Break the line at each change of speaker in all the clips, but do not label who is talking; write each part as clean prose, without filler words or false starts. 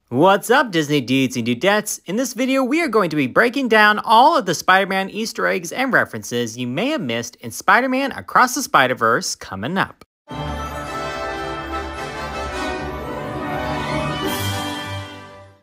What's up, Disney Dudes and Dudettes? In this video, we are going to be breaking down all of the Spider-Man Easter eggs and references you may have missed in Spider-Man Across the Spider-Verse coming up.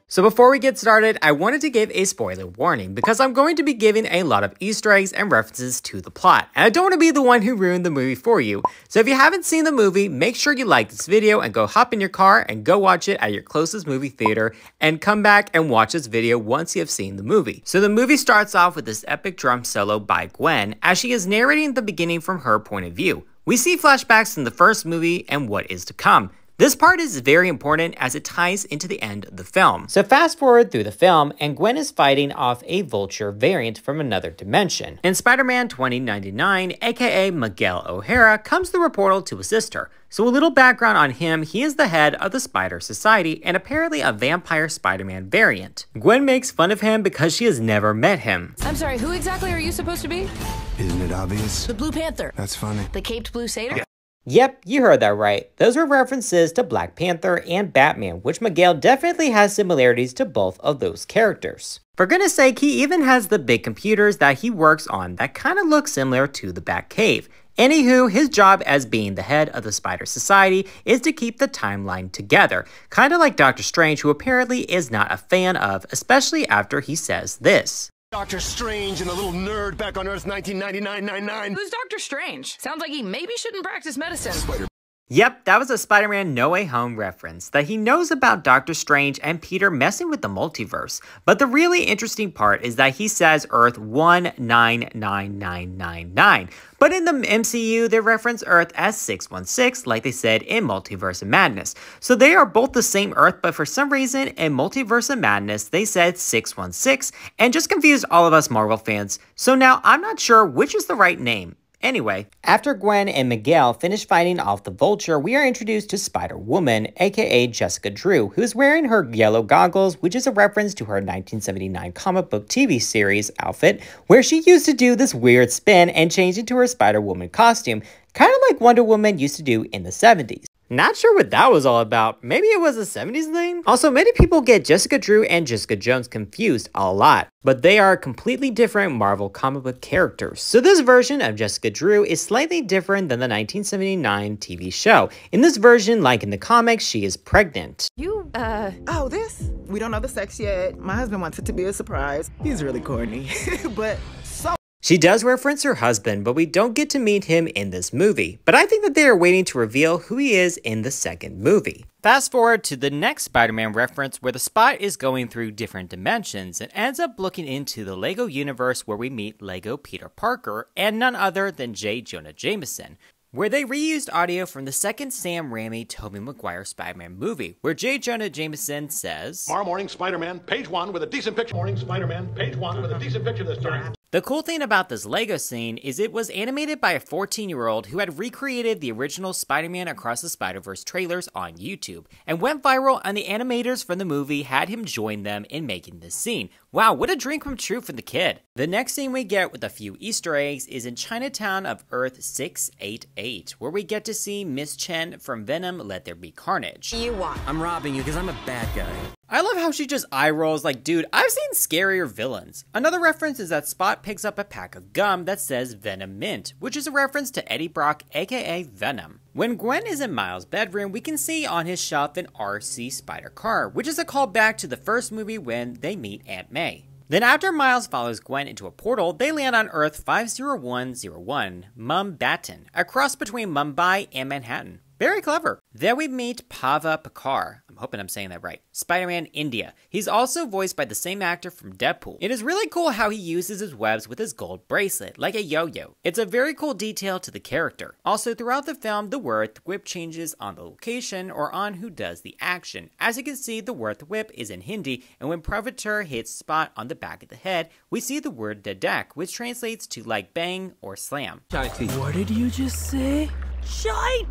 So before we get started, I wanted to give a spoiler warning because I'm going to be giving a lot of Easter eggs and references to the plot, and I don't want to be the one who ruined the movie for you. So if you haven't seen the movie, make sure you like this video and go hop in your car and go watch it at your closest movie theater and come back and watch this video once you have seen the movie. So the movie starts off with this epic drum solo by Gwen as she is narrating the beginning from her point of view. We see flashbacks in the first movie and what is to come. This part is very important as it ties into the end of the film. So fast forward through the film, and Gwen is fighting off a vulture variant from another dimension. In Spider-Man 2099, aka Miguel O'Hara, comes through a portal to assist her. So a little background on him, he is the head of the Spider Society and apparently a vampire Spider-Man variant. Gwen makes fun of him because she has never met him.
I'm sorry, who exactly are you supposed to be?
Isn't it obvious?
The Blue Panther.
That's funny.
The caped blue satyr?
Yeah.
Yep, you heard that right. Those were references to Black Panther and Batman, which Miguel definitely has similarities to both of those characters. For goodness sake, he even has the big computers that he works on that kind of look similar to the Batcave. Anywho, his job as being the head of the Spider Society is to keep the timeline together, kind of like Doctor Strange, who apparently is not a fan of, especially after he says this.
Doctor Strange and the little nerd back on Earth 1999-99.
Who's Doctor Strange? Sounds like he maybe shouldn't practice medicine.
Yep, that was a Spider-Man No Way Home reference, that he knows about Doctor Strange and Peter messing with the multiverse. But the really interesting part is that he says Earth 199999. But in the MCU, they reference Earth as 616, like they said in Multiverse of Madness. So they are both the same Earth, but for some reason, in Multiverse of Madness, they said 616, and just confused all of us Marvel fans. So now I'm not sure which is the right name. Anyway, after Gwen and Miguel finish fighting off the Vulture, we are introduced to Spider-Woman, aka Jessica Drew, who is wearing her yellow goggles, which is a reference to her 1979 comic book TV series outfit, where she used to do this weird spin and change into her Spider-Woman costume, kind of like Wonder Woman used to do in the 70s. Not sure what that was all about. Maybe it was a 70s thing? Also, many people get Jessica Drew and Jessica Jones confused a lot, but they are completely different Marvel comic book characters. So this version of Jessica Drew is slightly different than the 1979 TV show. In this version, like in the comics, she is pregnant.
Oh, this? We don't know the sex yet. My husband wants it to be a surprise. He's really corny, but so.
She does reference her husband, but we don't get to meet him in this movie. But I think that they are waiting to reveal who he is in the second movie. Fast forward to the next Spider-Man reference where the Spot is going through different dimensions and ends up looking into the LEGO universe where we meet LEGO Peter Parker and none other than J. Jonah Jameson, where they reused audio from the second Sam Raimi Tobey Maguire Spider-Man movie, where J. Jonah Jameson says,
"Tomorrow morning, Spider-Man, page 1 with a decent picture. Morning, Spider-Man, page 1 with a decent picture this time."
The cool thing about this LEGO scene is it was animated by a 14-year-old who had recreated the original Spider-Man Across the Spider-Verse trailers on YouTube and went viral, and the animators from the movie had him join them in making this scene. Wow, what a dream come true for the kid. The next scene we get with a few Easter eggs is in Chinatown of Earth 688, where we get to see Miss Chen from Venom Let There Be Carnage.
You want?
I'm robbing you because I'm a bad guy.
I love how she just eye rolls like, dude, I've seen scarier villains. Another reference is that Spot picks up a pack of gum that says Venom Mint, which is a reference to Eddie Brock, aka Venom. When Gwen is in Miles' bedroom, we can see on his shelf an RC Spider car, which is a callback to the first movie when they meet Aunt May. Then after Miles follows Gwen into a portal, they land on Earth 50101, Mumbattan, a cross between Mumbai and Manhattan. Very clever. Then we meet Pavitr Prabhakar. I'm hoping I'm saying that right. Spider-Man India. He's also voiced by the same actor from Deadpool. It is really cool how he uses his webs with his gold bracelet, like a yo-yo. It's a very cool detail to the character. Also, throughout the film, the word whip changes on the location or on who does the action. As you can see, the word whip is in Hindi, and when Pavitr hits Spot on the back of the head, we see the word Dudette, which translates to like bang or slam.
What did you just say? Chai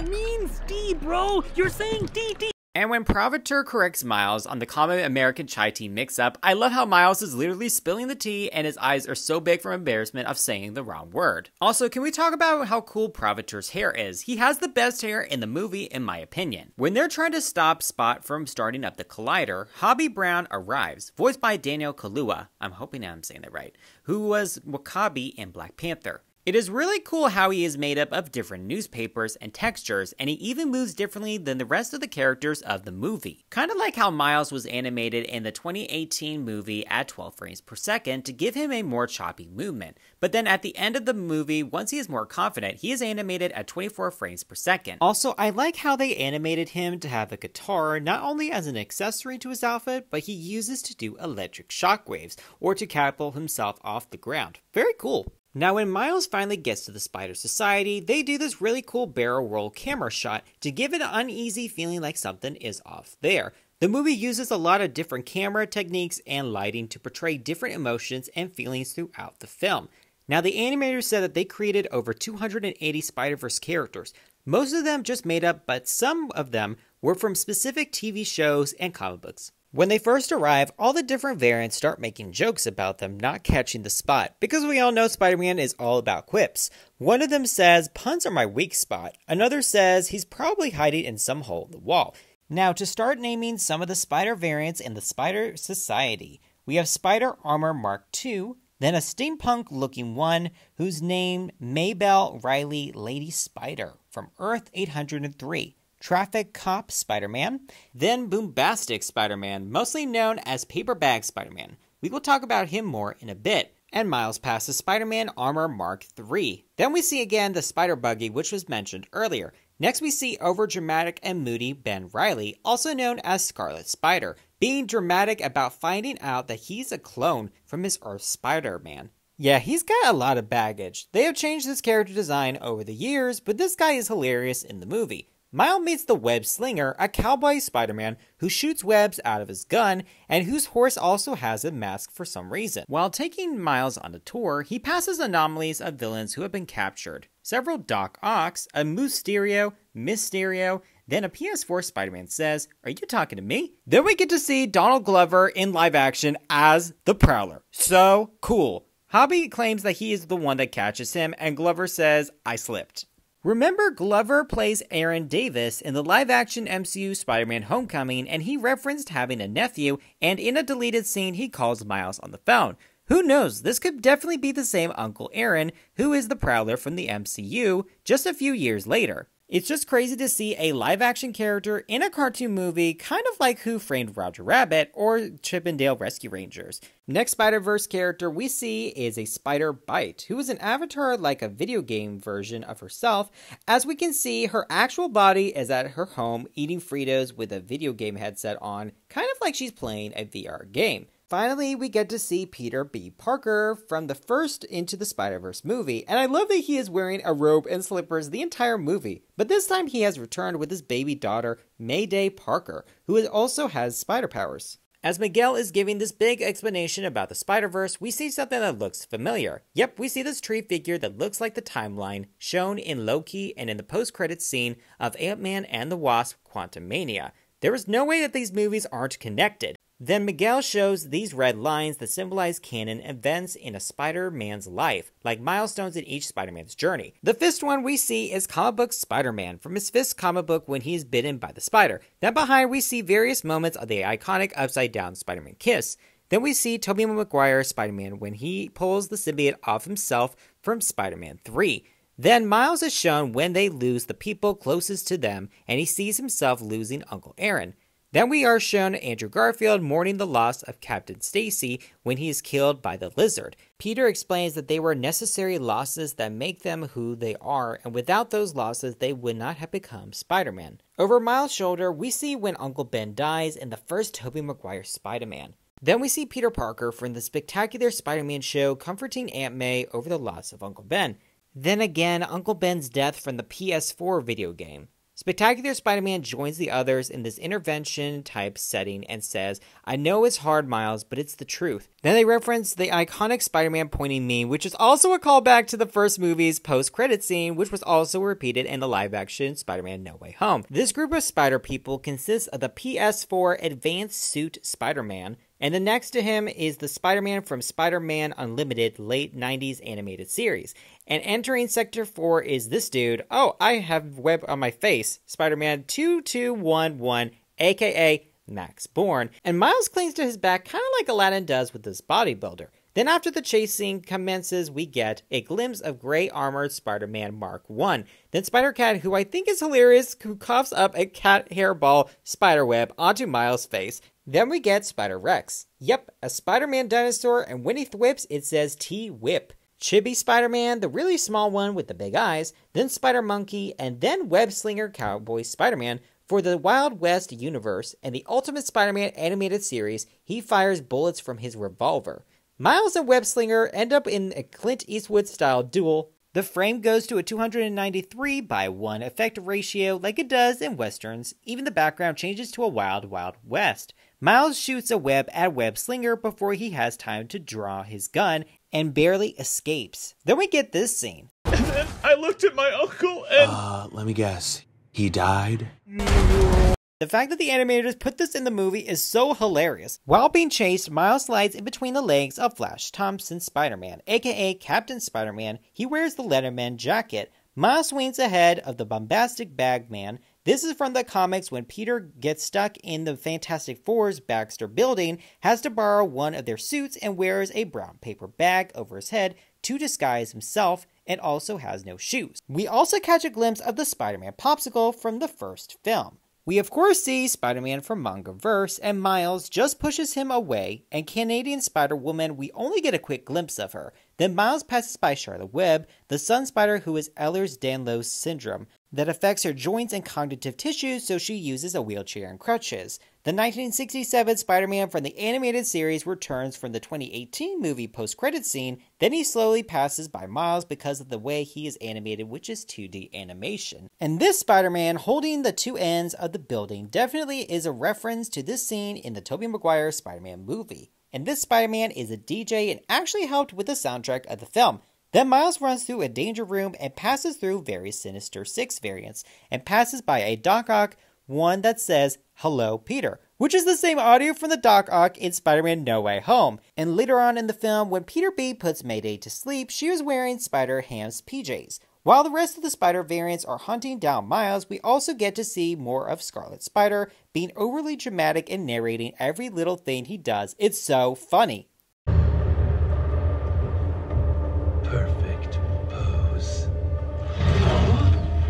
means D, bro. You're saying D.
And when Pavitr corrects Miles on the common American chai tea mix-up, I love how Miles is literally spilling the tea and his eyes are so big from embarrassment of saying the wrong word. Also, can we talk about how cool Pravitr's hair is? He has the best hair in the movie, in my opinion. When they're trying to stop Spot from starting up the Collider, Hobby Brown arrives, voiced by Daniel Kaluuya, I'm hoping I'm saying that right, who was W'Kabi in Black Panther. It is really cool how he is made up of different newspapers and textures, and he even moves differently than the rest of the characters of the movie. Kind of like how Miles was animated in the 2018 movie at 12 frames per second to give him a more choppy movement. But then at the end of the movie, once he is more confident, he is animated at 24 frames per second. Also, I like how they animated him to have a guitar not only as an accessory to his outfit, but he uses to do electric shockwaves or to catapult himself off the ground. Very cool. Now when Miles finally gets to the Spider Society, they do this really cool barrel roll camera shot to give it an uneasy feeling like something is off there. The movie uses a lot of different camera techniques and lighting to portray different emotions and feelings throughout the film. Now the animators said that they created over 280 Spider-Verse characters, most of them just made up, but some of them were from specific TV shows and comic books. When they first arrive, all the different variants start making jokes about them not catching the spot, because we all know Spider-Man is all about quips. One of them says, "Puns are my weak spot." Another says, "He's probably hiding in some hole in the wall." Now, to start naming some of the Spider variants in the Spider Society, we have Spider Armor Mark II, then a steampunk-looking one who's named Maybelle Reilly Lady Spider from Earth 803. Traffic Cop Spider-Man, then Boombastic Spiderman, mostly known as Paperbag Spider-Man. We will talk about him more in a bit. And Miles passes Spider-Man Armor Mark III. Then we see again the Spider Buggy, which was mentioned earlier. Next we see overdramatic and moody Ben Reilly, also known as Scarlet Spider, being dramatic about finding out that he's a clone from his Earth Spider-Man. Yeah, he's got a lot of baggage. They have changed his character design over the years, but this guy is hilarious in the movie. Miles meets the Web Slinger, a cowboy Spider-Man who shoots webs out of his gun and whose horse also has a mask for some reason. While taking Miles on a tour, he passes anomalies of villains who have been captured. Several Doc Ocks, a Mysterio, then a PS4 Spider-Man says, "Are you talking to me?" Then we get to see Donald Glover in live action as the Prowler. So cool. Hobby claims that he is the one that catches him, and Glover says, "I slipped." Remember, Glover plays Aaron Davis in the live-action MCU Spider-Man Homecoming, and he referenced having a nephew, and in a deleted scene, he calls Miles on the phone. Who knows, this could definitely be the same Uncle Aaron, who is the Prowler from the MCU, just a few years later. It's just crazy to see a live-action character in a cartoon movie, kind of like Who Framed Roger Rabbit or Chip and Dale Rescue Rangers. Next Spider-Verse character we see is a Spider Byte, who is an avatar like a video game version of herself. As we can see, her actual body is at her home eating Fritos with a video game headset on, kind of like she's playing a VR game. Finally, we get to see Peter B. Parker from the first Into the Spider-Verse movie, and I love that he is wearing a robe and slippers the entire movie. But this time he has returned with his baby daughter, Mayday Parker, who also has spider powers. As Miguel is giving this big explanation about the Spider-Verse, we see something that looks familiar. Yep, we see this tree figure that looks like the timeline shown in Loki and in the post-credits scene of Ant-Man and the Wasp: Quantumania. There is no way that these movies aren't connected. Then Miguel shows these red lines that symbolize canon events in a Spider-Man's life, like milestones in each Spider-Man's journey. The first one we see is comic book Spider-Man from his fifth comic book when he is bitten by the spider. Then behind we see various moments of the iconic upside-down Spider-Man kiss. Then we see Tobey Maguire's Spider-Man when he pulls the symbiote off himself from Spider-Man 3. Then Miles is shown when they lose the people closest to them, and he sees himself losing Uncle Aaron. Then we are shown Andrew Garfield mourning the loss of Captain Stacy when he is killed by the lizard. Peter explains that they were necessary losses that make them who they are, and without those losses they would not have become Spider-Man. Over Miles' shoulder, we see when Uncle Ben dies in the first Tobey Maguire Spider-Man. Then we see Peter Parker from the Spectacular Spider-Man show comforting Aunt May over the loss of Uncle Ben. Then again, Uncle Ben's death from the PS4 video game. Spectacular Spider-Man joins the others in this intervention-type setting and says, "I know it's hard, Miles, but it's the truth." Then they reference the iconic Spider-Man pointing meme, which is also a callback to the first movie's post-credit scene, which was also repeated in the live-action Spider-Man No Way Home. This group of spider people consists of the PS4 Advanced Suit Spider-Man, and then next to him is the Spider-Man from Spiderman Unlimited late 90s animated series. And entering Sector 4 is this dude. Oh, I have web on my face. Spider-Man 2211, aka Max Bourne. And Miles clings to his back kind of like Aladdin does with this bodybuilder. Then after the chase scene commences, we get a glimpse of gray armored Spider-Man Mark 1. Then Spider-Cat, who I think is hilarious, who coughs up a cat hairball spiderweb onto Miles' face. Then we get Spider-Rex. Yep, a Spider-Man dinosaur, and when he thwips, it says T-Whip. Chibi Spiderman, the really small one with the big eyes, then Spider-Monkey, and then Web-Slinger Cowboy Spiderman. For the Wild West universe and the Ultimate Spider-Man animated series, he fires bullets from his revolver. Miles and Web-Slinger end up in a Clint Eastwood-style duel. The frame goes to a 293:1 effect ratio like it does in westerns. Even the background changes to a Wild Wild West. Miles shoots a web at Web-Slinger before he has time to draw his gun and barely escapes. Then we get this scene.
And then I looked at my uncle and...
let me guess. He died?
The fact that the animators put this in the movie is so hilarious. While being chased, Miles slides in between the legs of Flash Thompson Spider-Man, aka Captain Spider-Man. He wears the Letterman jacket. Miles swings ahead of the Bombastic Bagman. This is from the comics when Peter gets stuck in the Fantastic Four's Baxter building, has to borrow one of their suits, and wears a brown paper bag over his head to disguise himself, and also has no shoes. We also catch a glimpse of the Spiderman Popsicle from the first film. We of course see Spider-Man from Mangaverse, and Miles just pushes him away, and Canadian Spider-Woman, we only get a quick glimpse of her. Then Miles passes by Charlotte Webb, the Sun Spider who has Ehlers-Danlos syndrome that affects her joints and cognitive tissues, so she uses a wheelchair and crutches. The 1967 Spider-Man from the animated series returns from the 2018 movie post-credit scene, then he slowly passes by Miles because of the way he is animated, which is 2D animation. And this Spider-Man holding the two ends of the building definitely is a reference to this scene in the Tobey Maguire Spider-Man movie. And this Spider-Man is a DJ and actually helped with the soundtrack of the film. Then Miles runs through a danger room and passes through various Sinister Six variants, and passes by a Doc Ock, one that says, "Hello, Peter," which is the same audio from the Doc Ock in Spider-Man No Way Home. And later on in the film, when Peter B puts Mayday to sleep, she is wearing Spider-Ham's PJs. While the rest of the Spider variants are hunting down Miles, we also get to see more of Scarlet Spider being overly dramatic and narrating every little thing he does. It's so funny.
Perfect pose.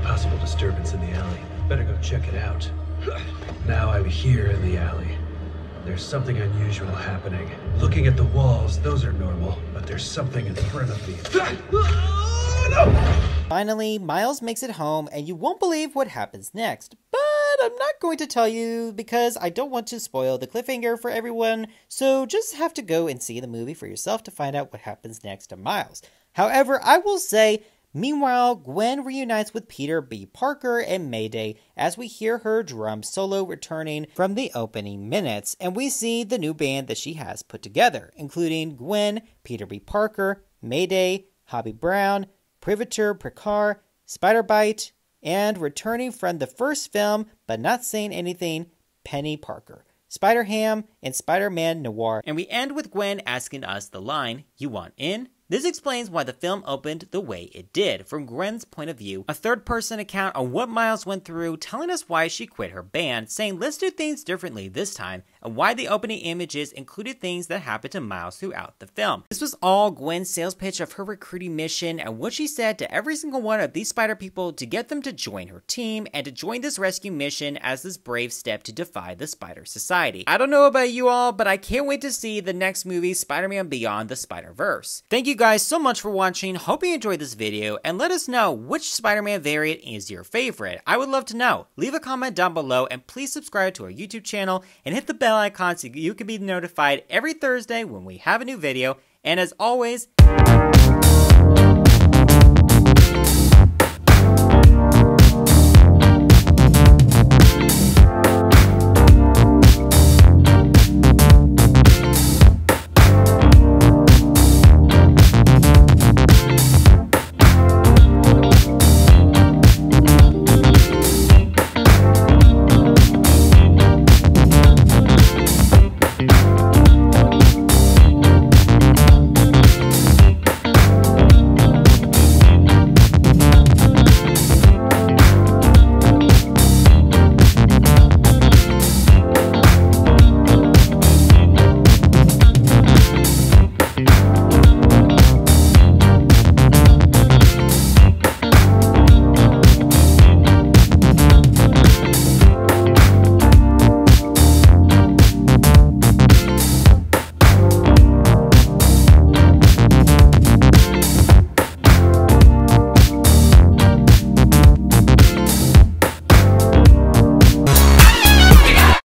Possible disturbance in the alley. Better go check it out. Now I'm here in the alley. There's something unusual happening. Looking at the walls, those are normal, but there's something in front of me.
Finally, Miles makes it home, and you won't believe what happens next. But I'm not going to tell you because I don't want to spoil the cliffhanger for everyone, so just have to go and see the movie for yourself to find out what happens next to Miles. However, I will say, meanwhile, Gwen reunites with Peter B. Parker and Mayday as we hear her drum solo returning from the opening minutes, and we see the new band that she has put together, including Gwen, Peter B. Parker, Mayday, Hobby Brown, Pavitr Prabhakar, Byte, and returning from the first film but not saying anything, Penny Parker, Spider-Ham, and Spider-Man Noir. And we end with Gwen asking us the line, "You want in?" This explains why the film opened the way it did. From Gwen's point of view, a third-person account on what Miles went through, telling us why she quit her band, saying let's do things differently this time, and why the opening images included things that happened to Miles throughout the film. This was all Gwen's sales pitch of her recruiting mission and what she said to every single one of these spider people to get them to join her team and to join this rescue mission as this brave step to defy the Spider Society. I don't know about you all, but I can't wait to see the next movie, Spider-Man Beyond the Spider-Verse. Thank you guys so much for watching. Hope you enjoyed this video, and let us know which Spider-Man variant is your favorite. I would love to know. Leave a comment down below, and please subscribe to our YouTube channel and hit the bell icon so you can be notified every Thursday when we have a new video. And as always,